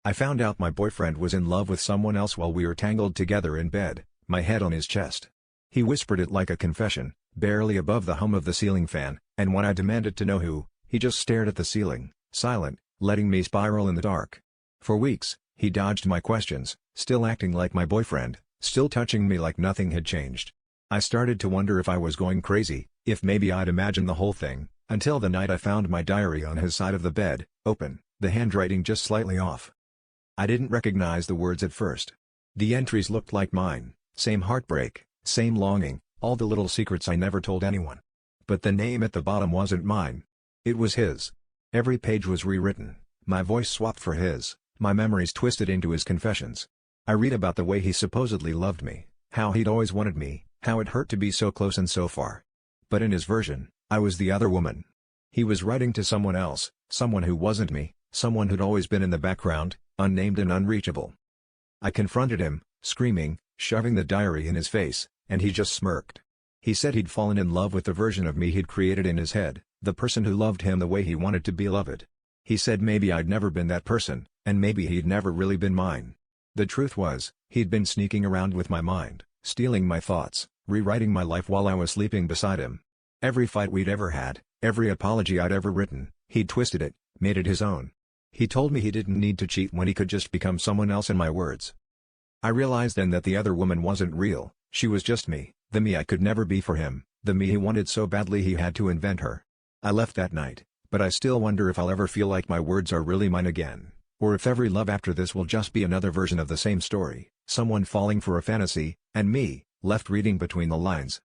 I found out my boyfriend was in love with someone else while we were tangled together in bed, my head on his chest. He whispered it like a confession, barely above the hum of the ceiling fan, and when I demanded to know who, he just stared at the ceiling, silent, letting me spiral in the dark. For weeks, he dodged my questions, still acting like my boyfriend, still touching me like nothing had changed. I started to wonder if I was going crazy, if maybe I'd imagined the whole thing, until the night I found my diary on his side of the bed, open, the handwriting just slightly off. I didn't recognize the words at first. The entries looked like mine, same heartbreak, same longing, all the little secrets I never told anyone. But the name at the bottom wasn't mine. It was his. Every page was rewritten, my voice swapped for his, my memories twisted into his confessions. I read about the way he supposedly loved me, how he'd always wanted me, how it hurt to be so close and so far. But in his version, I was the other woman. He was writing to someone else, someone who wasn't me, someone who'd always been in the background, unnamed and unreachable. I confronted him, screaming, shoving the diary in his face, and he just smirked. He said he'd fallen in love with the version of me he'd created in his head, the person who loved him the way he wanted to be loved. He said maybe I'd never been that person, and maybe he'd never really been mine. The truth was, he'd been sneaking around with my mind, stealing my thoughts, rewriting my life while I was sleeping beside him. Every fight we'd ever had, every apology I'd ever written, he'd twisted it, made it his own. He told me he didn't need to cheat when he could just become someone else in my words. I realized then that the other woman wasn't real, she was just me, the me I could never be for him, the me he wanted so badly he had to invent her. I left that night, but I still wonder if I'll ever feel like my words are really mine again, or if every love after this will just be another version of the same story, someone falling for a fantasy, and me, left reading between the lines.